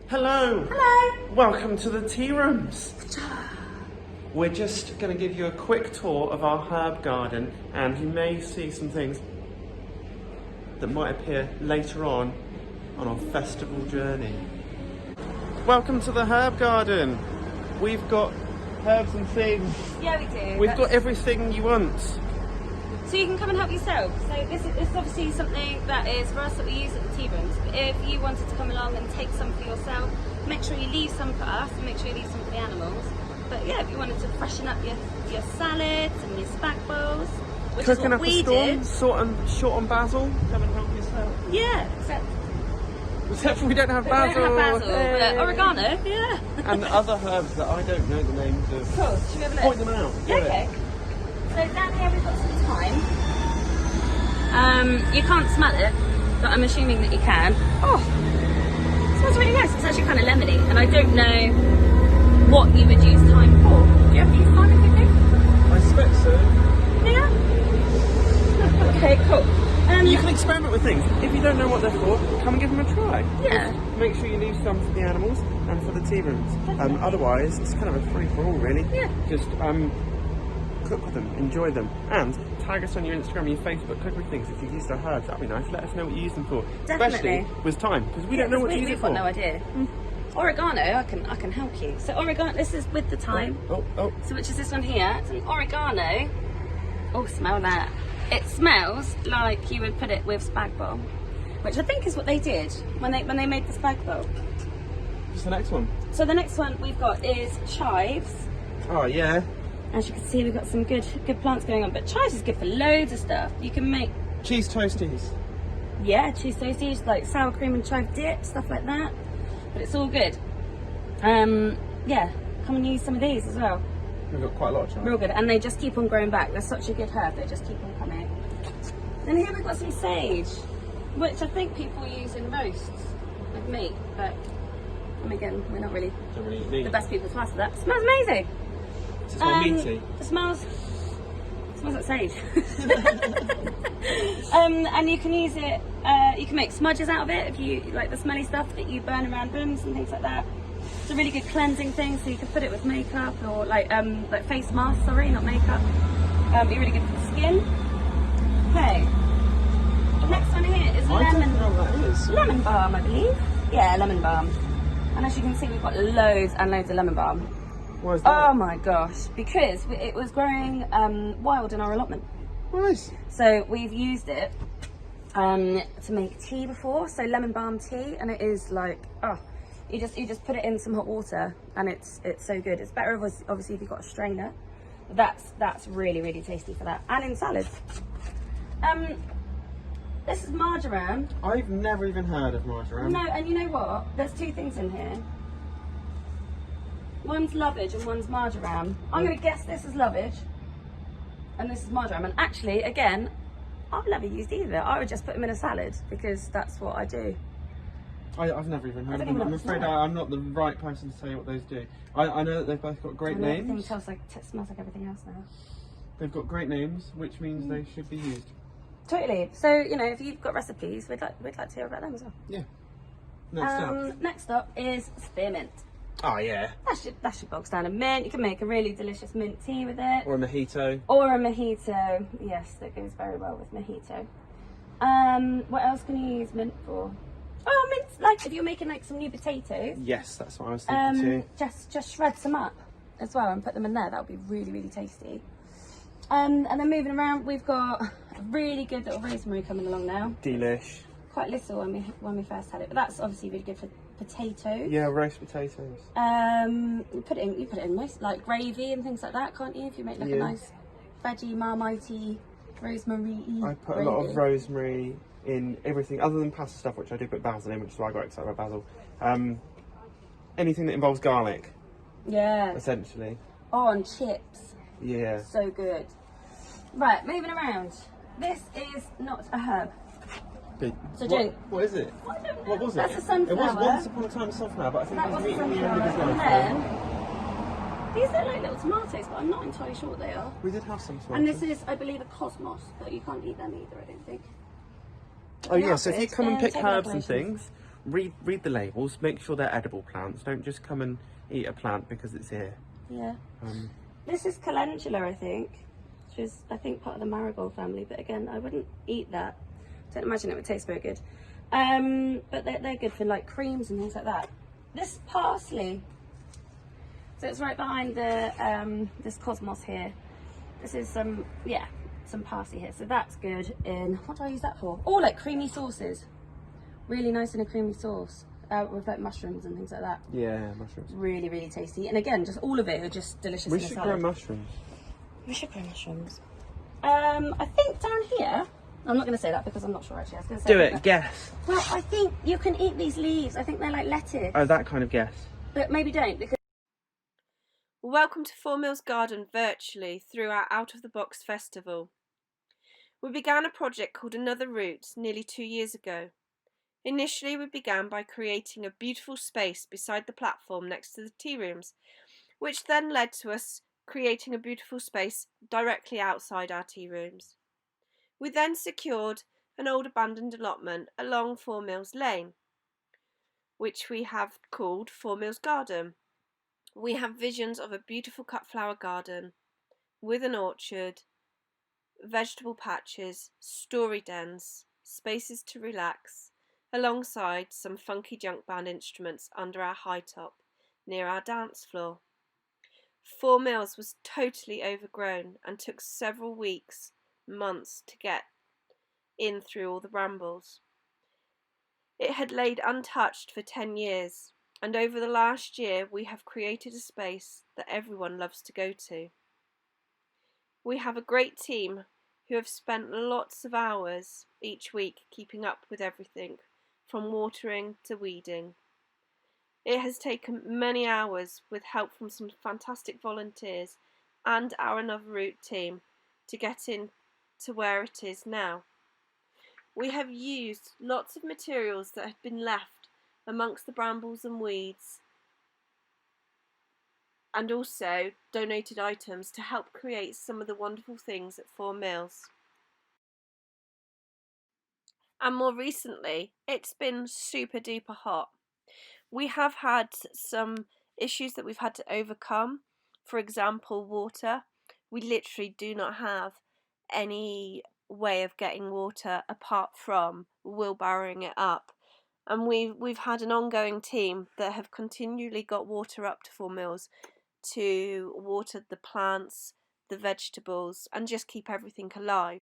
Hello! Hello! Welcome to the tea rooms. We're just going to give you a quick tour of our herb garden, and you may see some things that might appear later on our festival journey. Welcome to the herb garden. We've got herbs and things. Yeah, we do. We've got everything you want. So you can come and help yourself. So this is obviously something that is for us that we use at the tea rooms. But if you wanted to come along and take some for yourself, make sure you leave some for us and make sure you leave some for the animals. But yeah, if you wanted to freshen up your salads and your spag bowls, which Cooking is what up we a storm, did. short on basil. Come and help yourself. Yeah, Except we don't have we basil. don't have basil. Hey. Oregano, yeah. And other herbs that I don't know the names of. Cool, should we have a look? Point them out. Yeah, okay. So down here we've got some thyme. You can't smell it, but I'm assuming that you can. Oh, it smells really nice. It's actually kind of lemony, and I don't know what you would use thyme for. Do you ever use thyme in cooking? I expect so. Yeah. Okay, cool. You can experiment with things. If you don't know what they're for, come and give them a try. Yeah. Just make sure you leave some for the animals and for the tea rooms. Otherwise, it's kind of a free-for-all, really. Yeah. Just cook with them, enjoy them, and tag us on your Instagram, your Facebook, cook with things. If you use the herbs, that'd be nice. Let us know what you use them for. Definitely. Especially with thyme, because we don't know what to use it for. We've got no idea. Oregano, I can help you. So oregano, this is with the thyme. Oh. So which is this one here? It's an oregano. Oh, smell that. It smells like you would put it with spag bowl, which I think is what they did when they made the spag bowl. What's the next one? So the next one we've got is chives. Oh, yeah. As you can see, we've got some good plants going on. But chives is good for loads of stuff. You can make Cheese toasties. cheese toasties, like sour cream and chive dip, stuff like that. But it's all good. Yeah, come and use some of these as well. We've got quite a lot of chives. Real good, and they just keep on growing back. They're such a good herb, they just keep on coming. And here we've got some sage, which I think people use in roasts with meat, but again, we're not really Don't really eat meat. the best people to ask for that. It smells amazing. It's all meaty. It smells like sage. And you can use it, you can make smudges out of it if you like the smelly stuff that you burn around rooms and things like that. It's a really good cleansing thing, so you can put it with makeup or like face mask, sorry, not makeup. Be really good for the skin. Okay. The next one here is I don't know what that is. lemon balm, I believe. Yeah, lemon balm. And as you can see, we've got loads and loads of lemon balm. Why is that? Oh my gosh, because it was growing wild in our allotment. Nice. So we've used it to make tea before, so lemon balm tea, and it is like, oh, you just put it in some hot water, and it's so good. It's better obviously if you've got a strainer. That's really, really tasty for that, and in salads. This is marjoram. I've never even heard of marjoram. No, and you know what? There's two things in here. One's lovage and one's marjoram. I'm going to guess this is lovage and this is marjoram. And actually, again, I've never used either. I would just put them in a salad because that's what I do. I've never even heard of them. I'm afraid I'm not the right person to tell you what those do. I know that they've both got great names. Everything smells like everything else now. They've got great names, which means they should be used. Totally. So, you know, if you've got recipes, we'd like to hear about them as well. Yeah. Next up. Next up is spearmint. Oh, yeah. That's your bog standard mint. You can make a really delicious mint tea with it. Or a mojito. Or a mojito. Yes, that goes very well with mojito. What else can you use mint for? Oh, mint, like if you're making like some new potatoes. Yes, that's what I was thinking too. Just shred some up as well and put them in there. That would be really, really tasty. And then moving around, we've got a really good little rosemary coming along now. Delish. Quite little when we first had it, but that's obviously really good for potatoes. Yeah, roast potatoes. You put it in most like gravy and things like that, can't you? If you make like a nice veggie marmite rosemary. I put a lot of rosemary in everything other than pasta stuff, which I do put basil in, which is why I got excited about basil. Anything that involves garlic. Yeah. Essentially. Oh, and chips. Yeah. So good. Right, moving around. This is not a herb. So what is it? I don't know. What was it? That's a sunflower. It was once upon a time a sunflower, but I think That it was was a eaten the end of his sunflower. life. And then these are like little tomatoes, but I'm not entirely sure what they are. We did have some tomatoes. And this is, I believe, a cosmos, but you can't eat them either, I don't think. Oh yeah, so if you Good. come and pick Take herbs and calculations. things, read the labels, make sure they're edible plants. Don't just come and eat a plant because it's here. Yeah. Um, This is calendula, I think, which is, I think, part of the marigold family. But again, I wouldn't eat that. Don't imagine it would taste very good. But they're good for like creams and things like that. This parsley, so it's right behind the this cosmos here. This is some parsley here. So that's good in, what do I use that for? Oh, like creamy sauces. Really nice in a creamy sauce with like mushrooms and things like that. yeah, mushrooms. Really, really tasty. And again, just all of it are just delicious. We in a should salad. grow mushrooms. We should grow mushrooms. I think down here, I'm not going to say that because I'm not sure actually. I was going to say Do it, guess. Well, I think you can eat these leaves. I think they're like lettuce. Oh, that kind of guess. But maybe don't because. Welcome to 4 Mills Garden virtually through our Out of the Box festival. We began a project called Another Route nearly 2 years ago. Initially, we began by creating a beautiful space beside the platform next to the tea rooms, which then led to us creating a beautiful space directly outside our tea rooms. We then secured an old abandoned allotment along 4 Mills Lane, which we have called 4 Mills Garden. We have visions of a beautiful cut flower garden with an orchard, vegetable patches, story dens, spaces to relax, alongside some funky junk band instruments under our high top near our dance floor. 4 Mills was totally overgrown and took several weeks, months to get in through all the brambles. It had laid untouched for 10 years, and over the last year we have created a space that everyone loves to go to. We have a great team who have spent lots of hours each week keeping up with everything, from watering to weeding. It has taken many hours with help from some fantastic volunteers and our Another Route team to get in to where it is now. We have used lots of materials that had been left amongst the brambles and weeds, and also donated items to help create some of the wonderful things at 4 Mills. And more recently, it's been super duper hot. We have had some issues that we've had to overcome. For example, water. We literally do not have any way of getting water apart from wheelbarrowing it up. And we've had an ongoing team that have continually got water up to 4 Mills to water the plants, the vegetables, and just keep everything alive.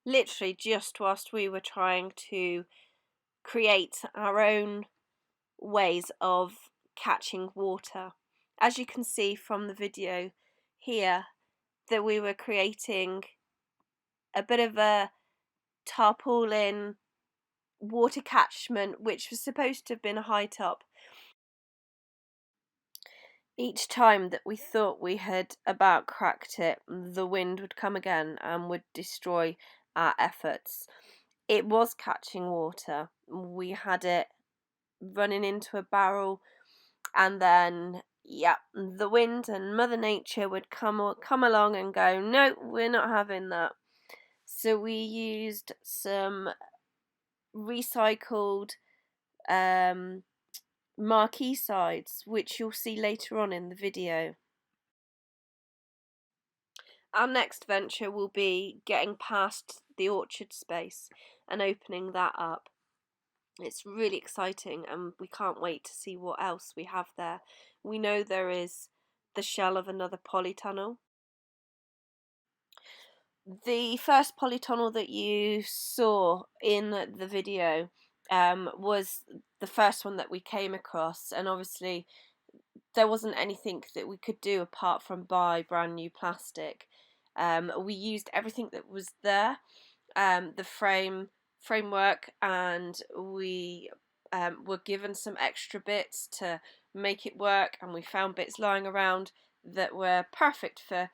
Literally just whilst we were trying to create our own ways of catching water. As you can see from the video here, that we were creating a bit of a tarpaulin water catchment, which was supposed to have been a high top. Each time that we thought we had about cracked it, the wind would come again and would destroy our efforts. It was catching water. We had it running into a barrel, and then the wind and Mother Nature would come along and go, no, we're not having that. So we used some recycled marquee sides, which you'll see later on in the video. Our next venture will be getting past the orchard space and opening that up. It's really exciting and we can't wait to see what else we have there. We know there is the shell of another polytunnel. The first polytunnel that you saw in the video was the first one that we came across, and obviously there wasn't anything that we could do apart from buy brand new plastic. We used everything that was there, the framework, and we were given some extra bits to make it work, and we found bits lying around that were perfect for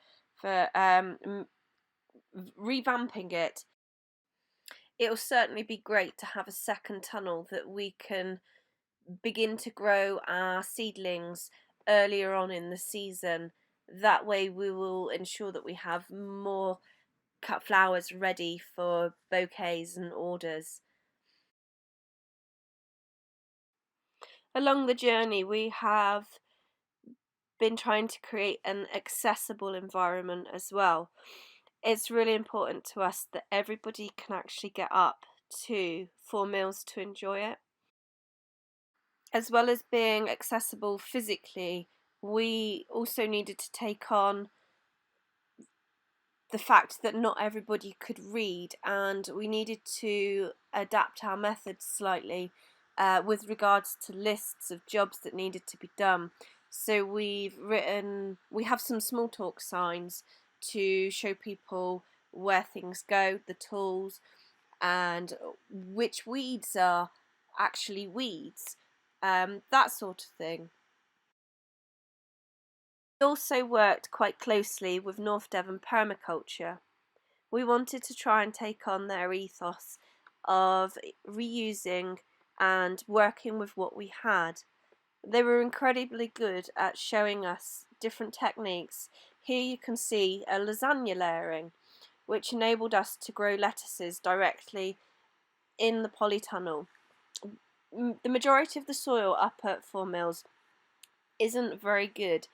revamping it. It will certainly be great to have a second tunnel that we can begin to grow our seedlings earlier on in the season. That way we will ensure that we have more cut flowers ready for bouquets and orders. Along the journey, we have been trying to create an accessible environment as well. It's really important to us that everybody can actually get up to 4 meals to enjoy it. As well as being accessible physically, we also needed to take on the fact that not everybody could read, and we needed to adapt our methods slightly with regards to lists of jobs that needed to be done. So we have some small talk signs to show people where things go, the tools, and which weeds are actually weeds, that sort of thing. We also worked quite closely with North Devon Permaculture. We wanted to try and take on their ethos of reusing and working with what we had. They were incredibly good at showing us different techniques. Here you can see a lasagna layering, which enabled us to grow lettuces directly in the polytunnel. The majority of the soil up at 4 meals isn't very good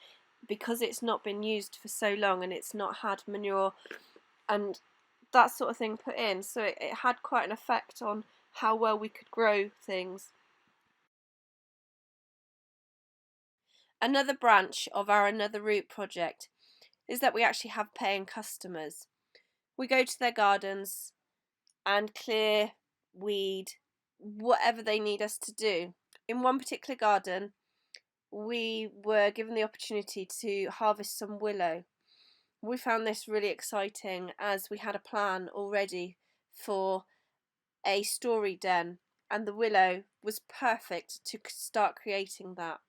because it's not been used for so long and it's not had manure and that sort of thing put in, so it had quite an effect on how well we could grow things. Another branch of our Another Route project is that we actually have paying customers. We go to their gardens and clear, weed, whatever they need us to do. In one particular garden, we were given the opportunity to harvest some willow. We found this really exciting as we had a plan already for a story den, and the willow was perfect to start creating that.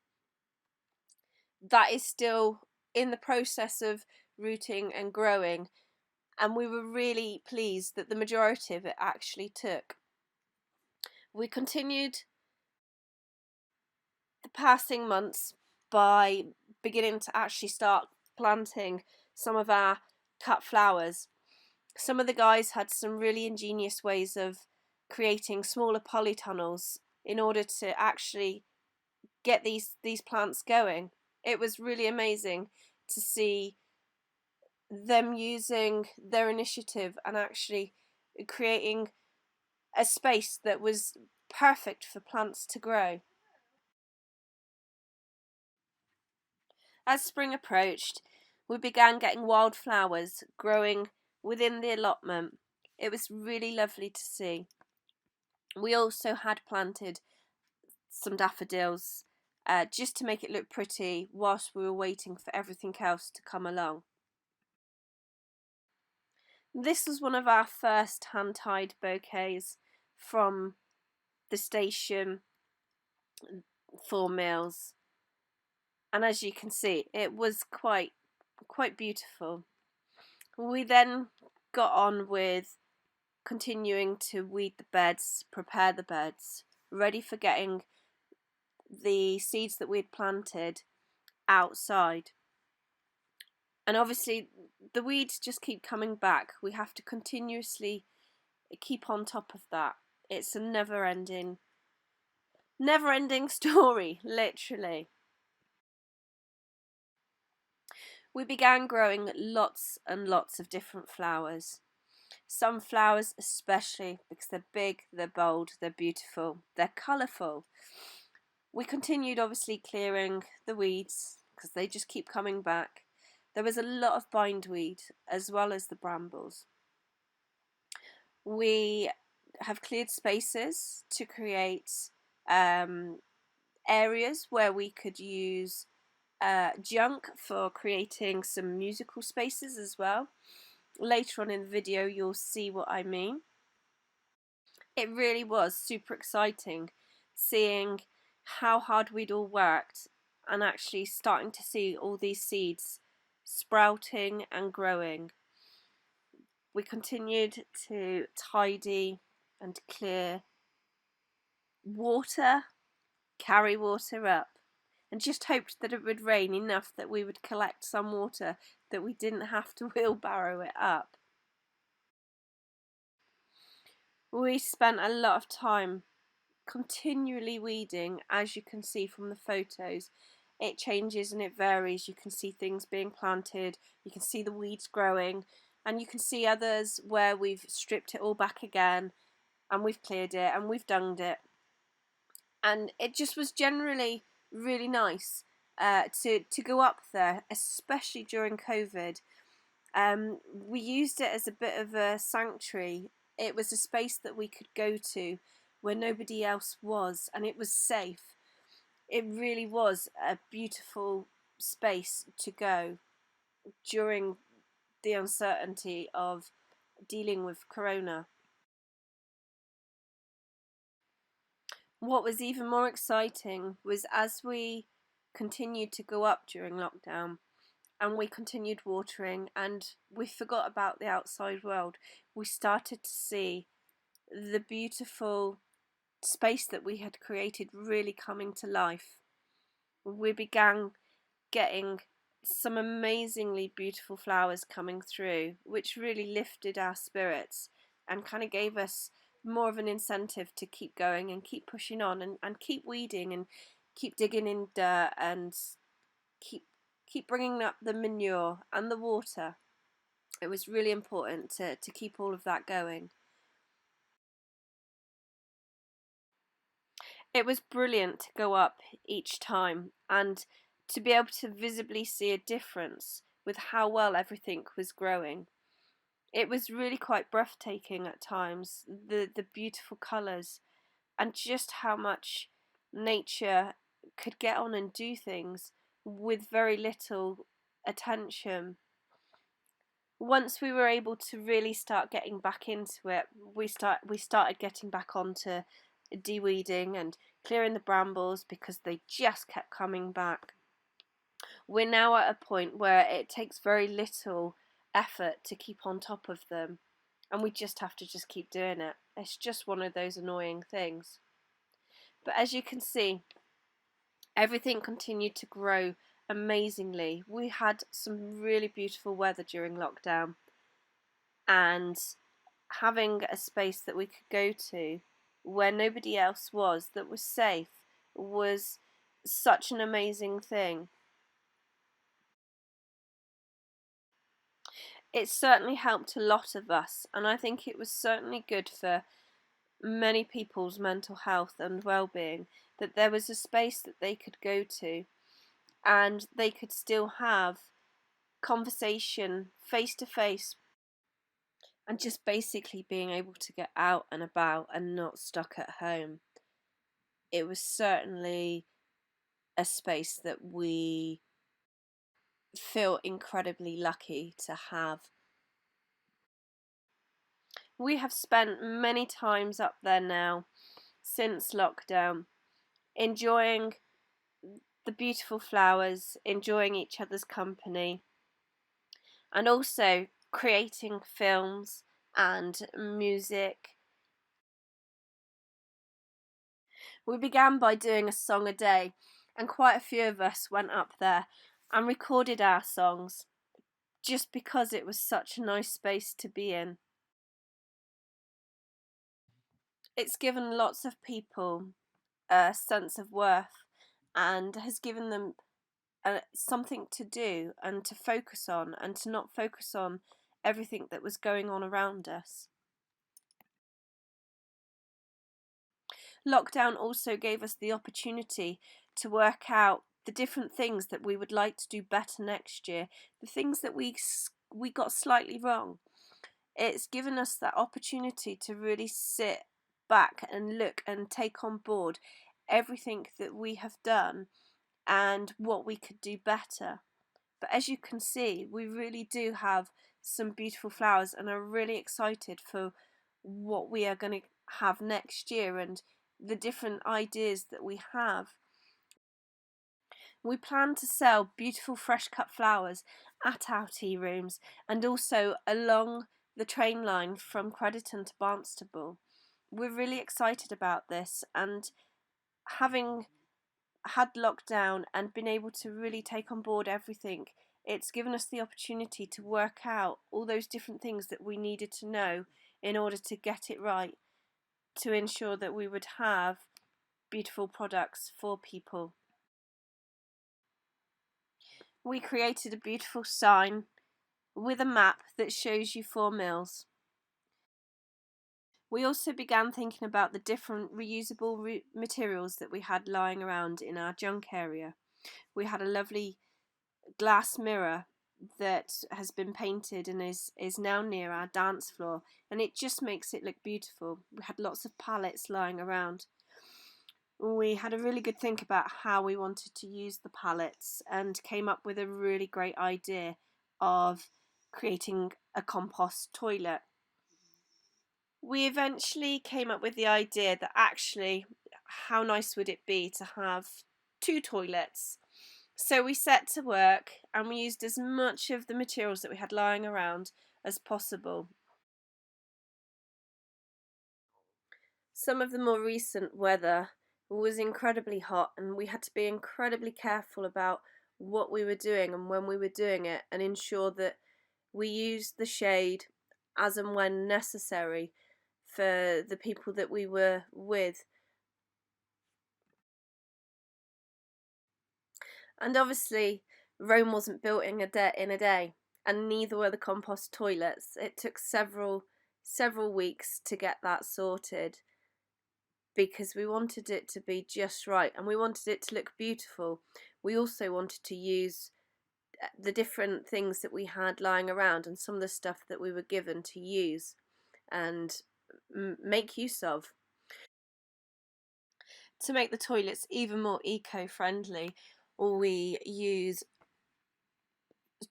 That is still in the process of rooting and growing, and we were really pleased that the majority of it actually took. We continued the passing months by beginning to actually start planting some of our cut flowers. Some of the guys had some really ingenious ways of creating smaller polytunnels in order to actually get these plants going. It was really amazing to see them using their initiative and actually creating a space that was perfect for plants to grow. As spring approached, we began getting wildflowers growing within the allotment. It was really lovely to see. We also had planted some daffodils just to make it look pretty whilst we were waiting for everything else to come along. This was one of our first hand-tied bouquets from the station 4 meals, and as you can see it was quite beautiful. We then got on with continuing to weed the beds, prepare the beds, ready for getting the seeds that we had planted outside. And obviously the weeds just keep coming back. We have to continuously keep on top of that. It's a never-ending story, literally. We began growing lots and lots of different flowers. Some flowers especially because they're big, they're bold, they're beautiful, they're colourful. We continued obviously clearing the weeds because they just keep coming back. There was a lot of bindweed as well as the brambles. We have cleared spaces to create areas where we could use junk for creating some musical spaces as well. Later on in the video you'll see what I mean. It really was super exciting seeing how hard we'd all worked and actually starting to see all these seeds sprouting and growing. We continued to tidy and clear, carry water up, and just hoped that it would rain enough that we would collect some water that we didn't have to wheelbarrow it up. We spent a lot of time continually weeding, as you can see from the photos. It changes and it varies. You can see things being planted, you can see the weeds growing, and you can see others where we've stripped it all back again and we've cleared it and we've dunged it. And it just was generally really nice to go up there, especially during COVID. We used it as a bit of a sanctuary. It was a space that we could go to where nobody else was, and it was safe. It really was a beautiful space to go during the uncertainty of dealing with Corona. What was even more exciting was, as we continued to go up during lockdown and we continued watering and we forgot about the outside world, we started to see the beautiful space that we had created really coming to life. We began getting some amazingly beautiful flowers coming through, which really lifted our spirits and kind of gave us more of an incentive to keep going and keep pushing on and keep weeding and keep digging in dirt and keep bringing up the manure and the water. It was really important to keep all of that going. It was brilliant to go up each time and to be able to visibly see a difference with how well everything was growing. It was really quite breathtaking at times, the beautiful colours and just how much nature could get on and do things with very little attention. Once we were able to really start getting back into it, we started getting back onto de-weeding and clearing the brambles because they just kept coming back. We're now at a point where it takes very little effort to keep on top of them, and we just have to keep doing it. It's just one of those annoying things. But as you can see, everything continued to grow amazingly. We had some really beautiful weather during lockdown, and having a space that we could go to where nobody else was, that was safe, was such an amazing thing. It certainly helped a lot of us, and I think it was certainly good for many people's mental health and well-being that there was a space that they could go to and they could still have conversation face to face, and just basically being able to get out and about and not stuck at home. It was certainly a space that we feel incredibly lucky to have. We have spent many times up there now since lockdown, enjoying the beautiful flowers, enjoying each other's company, and also creating films and music. We began by doing a song a day, and quite a few of us went up there and recorded our songs just because it was such a nice space to be in. It's given lots of people a sense of worth and has given them something to do and to focus on, and to not focus on everything that was going on around us. Lockdown also gave us the opportunity to work out the different things that we would like to do better next year, the things that we got slightly wrong. It's given us that opportunity to really sit back and look and take on board everything that we have done and what we could do better. But as you can see, we really do have some beautiful flowers and are really excited for what we are going to have next year and the different ideas that we have. We plan to sell beautiful fresh cut flowers at our tea rooms and also along the train line from Crediton to Barnstable. We're really excited about this, and having had lockdown and been able to really take on board everything, it's given us the opportunity to work out all those different things that we needed to know in order to get it right, to ensure that we would have beautiful products for people. We created a beautiful sign with a map that shows you 4 Mills. We also began thinking about the different reusable materials that we had lying around in our junk area. We had a lovely glass mirror that has been painted and is now near our dance floor, and it just makes it look beautiful. We had lots of pallets lying around. We had a really good think about how we wanted to use the pallets and came up with a really great idea of creating a compost toilet. We eventually came up with the idea that actually, how nice would it be to have 2 toilets? So we set to work and we used as much of the materials that we had lying around as possible. Some of the more recent weather was incredibly hot, and we had to be incredibly careful about what we were doing and when we were doing it, and ensure that we used the shade as and when necessary for the people that we were with. And obviously Rome wasn't built in a day, and neither were the compost toilets. It took several weeks to get that sorted, because we wanted it to be just right and we wanted it to look beautiful. We also wanted to use the different things that we had lying around and some of the stuff that we were given to use and make use of. To make the toilets even more eco-friendly, we use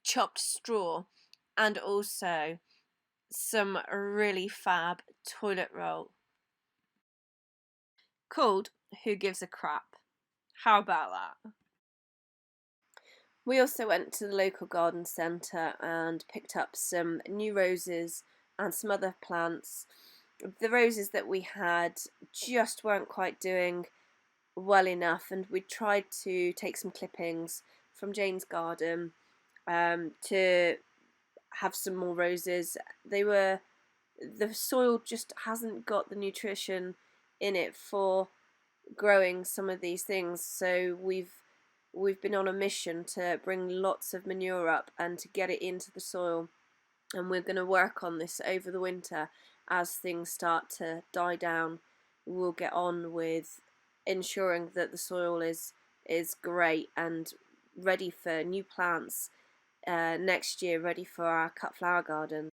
chopped straw and also some really fab toilet roll called Who Gives a Crap? How about that? We also went to the local garden centre and picked up some new roses and some other plants. The roses that we had just weren't quite doing well enough, and we tried to take some clippings from Jane's garden to have some more roses. The soil just hasn't got the nutrition in it for growing some of these things, so we've been on a mission to bring lots of manure up and to get it into the soil, and we're going to work on this over the winter. As things start to die down, we'll get on with ensuring that the soil is great and ready for new plants next year, ready for our cut flower garden.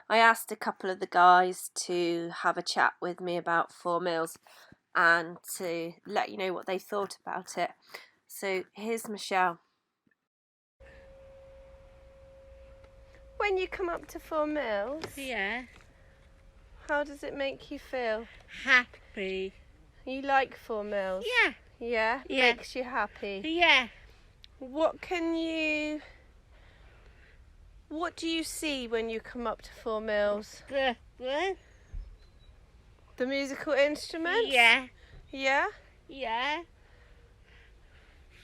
I asked a couple of the guys to have a chat with me about 4 Mills and to let you know what they thought about it. So here's Michelle. When you come up to 4 Mills, Yeah, how does it make you feel? happy. You like 4 Mills? Yeah, Yeah? Yeah. Makes you happy? yeah. What do you see when you come up to 4 Mills? The The musical instruments? yeah, Yeah? yeah.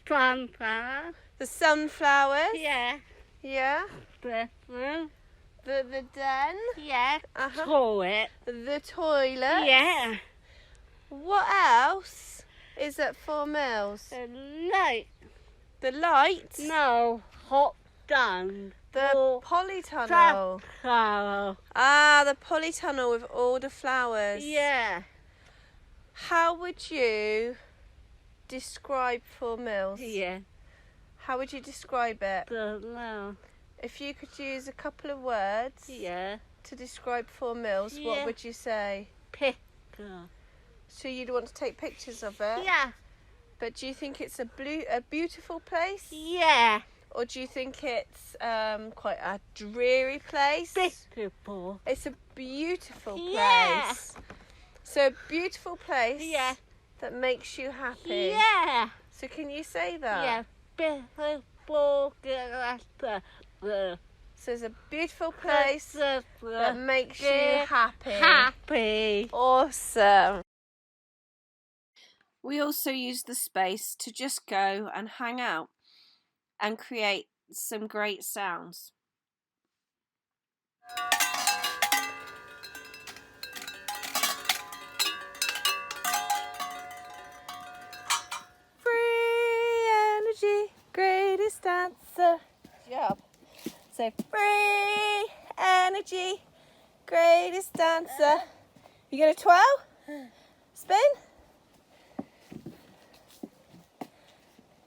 Sunflower. The sunflowers? Yeah, Yeah? the The den? yeah. Uh-huh. Toilet. The toilet? Yeah. What else is at 4 Mills? The light. The lights? No, hot done. The Oh, polytunnel? Sunflower. Ah, the polytunnel with all the flowers. Yeah. How would you describe 4 Mills? Yeah. How would you describe it? No. If you could use a couple of words Yeah. to describe 4 Mills, what Yeah. would you say? Pickle. So you'd want to take pictures of it? Yeah. But do you think it's a beautiful place? Yeah. Or do you think it's quite a dreary place? Beautiful. It's a beautiful place. Yeah. So a beautiful place Yeah. that makes you happy. Yeah. So can you say that? Yeah. Beautiful So it's a beautiful place that makes you happy. Happy. Awesome. We also use the space to just go and hang out and create some great sounds. Free energy, greatest answer. Good job. So free energy, greatest answer. You gonna twirl? Spin?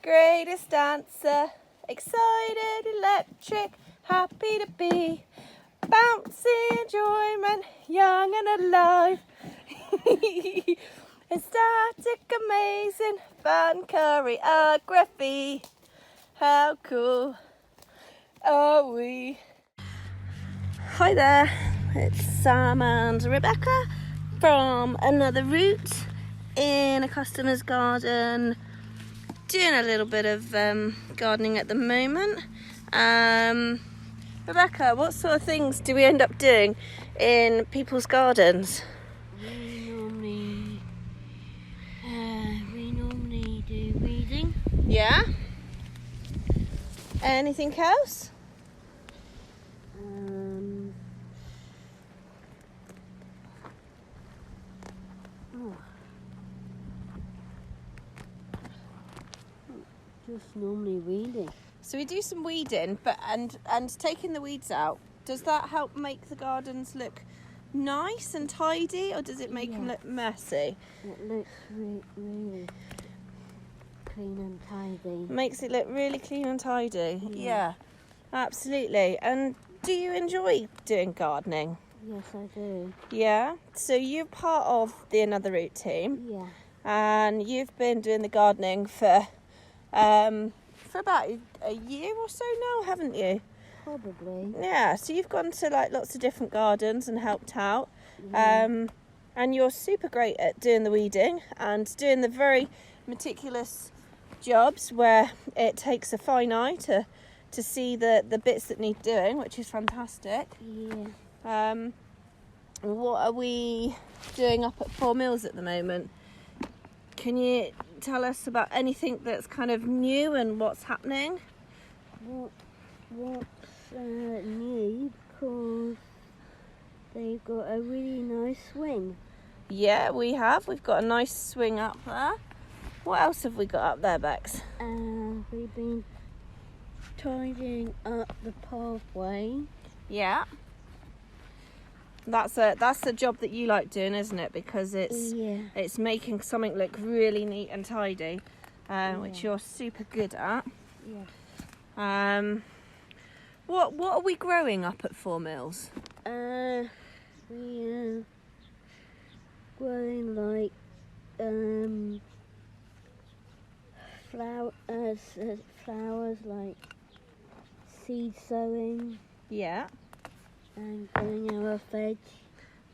Greatest answer. Excited, electric, happy to be. Bouncy enjoyment, young and alive. Ecstatic, amazing, fun choreography. How cool are we? Hi there, it's Sam and Rebecca from Another Route in a customer's garden, doing a little bit of gardening at the moment. Rebecca, what sort of things do we end up doing in people's gardens? We normally do weeding. Yeah? Anything else? Just normally weeding. So we do some weeding, but and taking the weeds out, does that help make the gardens look nice and tidy, or does it make them look messy? It looks really clean and tidy. Makes it look really clean and tidy. Yeah, absolutely. And do you enjoy doing gardening? Yes, I do. Yeah. So you're part of the Another Route team, Yeah. and you've been doing the gardening for about a year or so now, haven't you? Probably. Yeah. So you've gone to like lots of different gardens and helped out. Yeah. And you're super great at doing the weeding and doing the very meticulous jobs where it takes a fine eye to see the bits that need doing, which is fantastic. Yeah. What are we doing up at Four Mills at the moment? Can you tell us about anything that's kind of new and what's happening? What's new? Because they've got a really nice swing. Yeah, we have. We've got a nice swing up there. What else have we got up there, Bex? We've been tidying up the pathway. Yeah. That's a job that you like doing, isn't it? Because it's making something look really neat and tidy, which you're super good at. Yeah. What are we growing up at Four Mills? We growing like flowers like seed sowing Yeah. and growing our veg.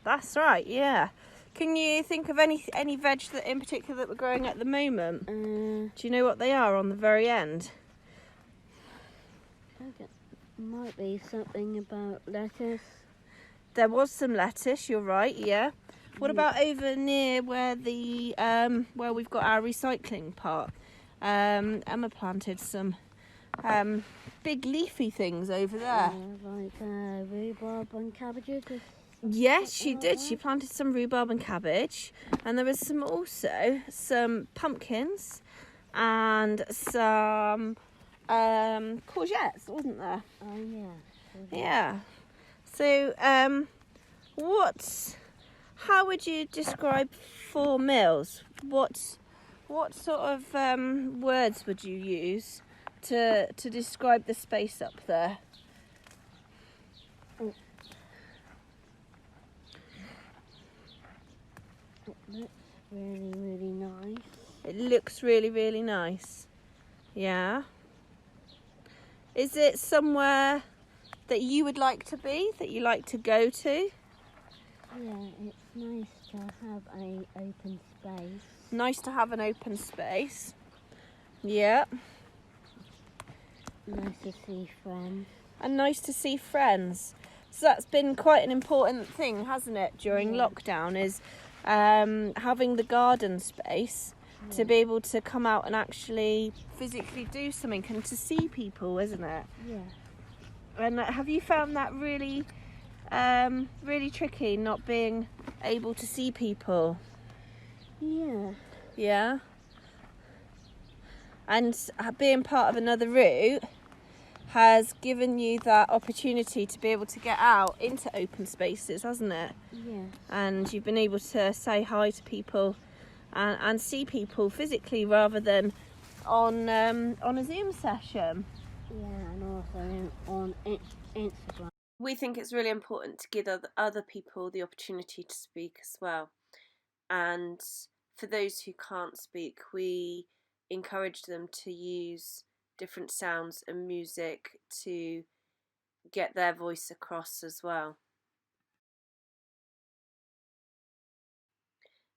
That's right. Yeah. Can you think of any veg that in particular that we're growing at the moment? Do you know what they are on the very end? Might be something about lettuce. There was some lettuce. You're right. Yeah. What about over near where the where we've got our recycling part? Emma planted some big leafy things over there. Like rhubarb and cabbages. Yes, she did. She planted some rhubarb and cabbage, and there was some pumpkins and some courgettes, wasn't there? Oh yeah. Yeah. So, how would you describe Four Mills? What sort of words would you use to describe the space up there? It looks really, really nice. It looks really, really nice. Yeah. Is it somewhere that you would like to be, that you like to go to? Yeah, it's nice to have an open space. Nice to have an open space. Yeah. Nice to see friends. And nice to see friends. So that's been quite an important thing, hasn't it, during lockdown, is having the garden space to be able to come out and actually physically do something and to see people, isn't it? Yeah. And have you found that really, really tricky, not being able to see people? Yeah. Yeah. And being part of another route has given you that opportunity to be able to get out into open spaces, hasn't it? Yeah. And you've been able to say hi to people and see people physically rather than on a Zoom session. Yeah, and also on Instagram. We think it's really important to give other people the opportunity to speak as well. And for those who can't speak, we encourage them to use different sounds and music to get their voice across as well.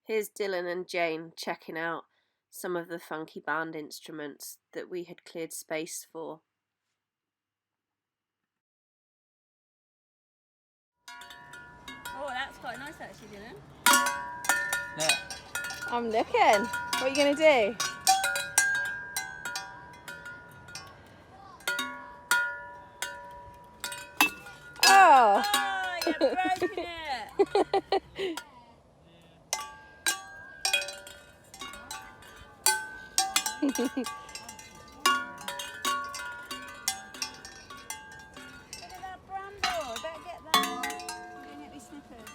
Here's Dylan and Jane checking out some of the funky band instruments that we had cleared space for. Oh, that's quite nice actually, Dylan. Yeah. I'm looking. What are you going to do? Oh! Oh, you've broken it! Look at that bramble. I better get that. I'm going to get these snippers.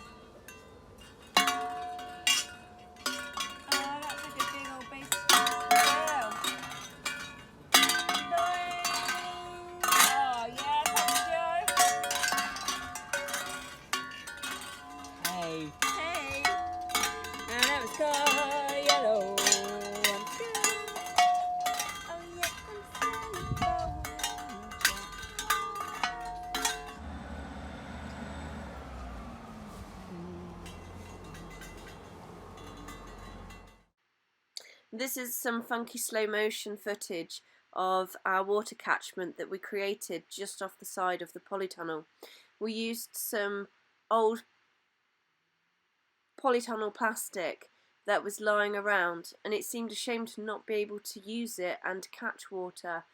Oh, that's like a big old bass scale. Oh, yeah, thanks, Joe. Hey. Hey. And that was called Yellow. Oh, yeah, I'm so This is some funky slow motion footage of our water catchment that we created just off the side of the polytunnel. We used some old polytunnel plastic that was lying around, and it seemed a shame to not be able to use it and catch water.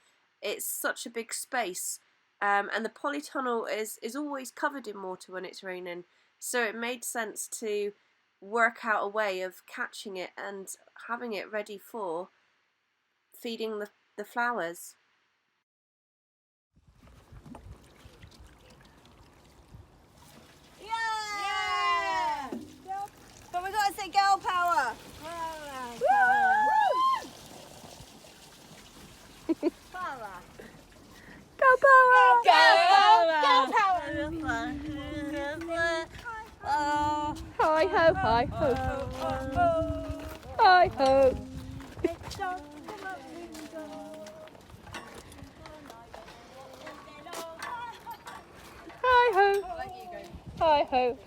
It's such a big space, and the polytunnel is always covered in water when it's raining, so it made sense to work out a way of catching it and having it ready for feeding the flowers. Yeah! But we got to say girl power. Power. Go power! Girl power. Hi ho, hi ho, hi ho. Hi ho, hi ho.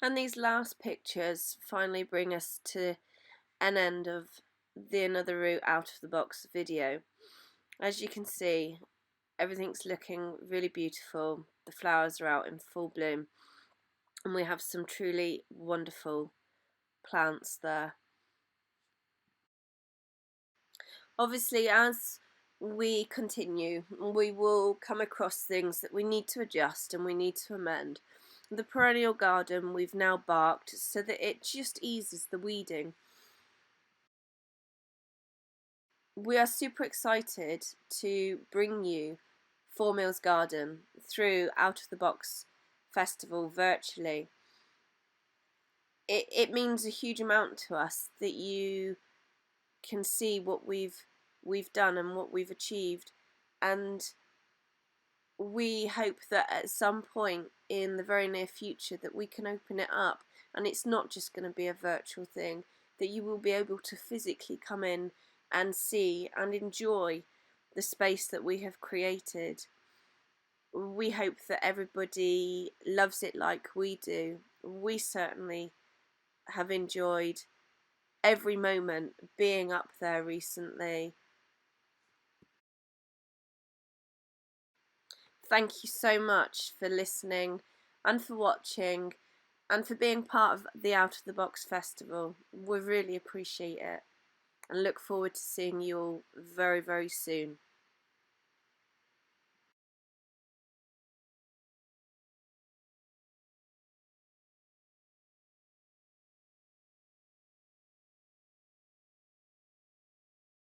And these last pictures finally bring us to an end of the Another Route Out of the Box video. As you can see, everything's looking really beautiful. The flowers are out in full bloom, and we have some truly wonderful plants there. Obviously, as we continue, we will come across things that we need to adjust and we need to amend. The perennial garden we've now barked so that it just eases the weeding. We are super excited to bring you 4 Meals Garden through Out of the Box Festival virtually. It means a huge amount to us that you can see what we've done and what we've achieved, and we hope that at some point in the very near future that we can open it up, and it's not just going to be a virtual thing, that you will be able to physically come in and see and enjoy the space that we have created. We hope that everybody loves it like we do. We certainly have enjoyed every moment being up there recently, thank you so much for listening and for watching and for being part of the Out of the Box Festival. We really appreciate it and look forward to seeing you all very, very soon.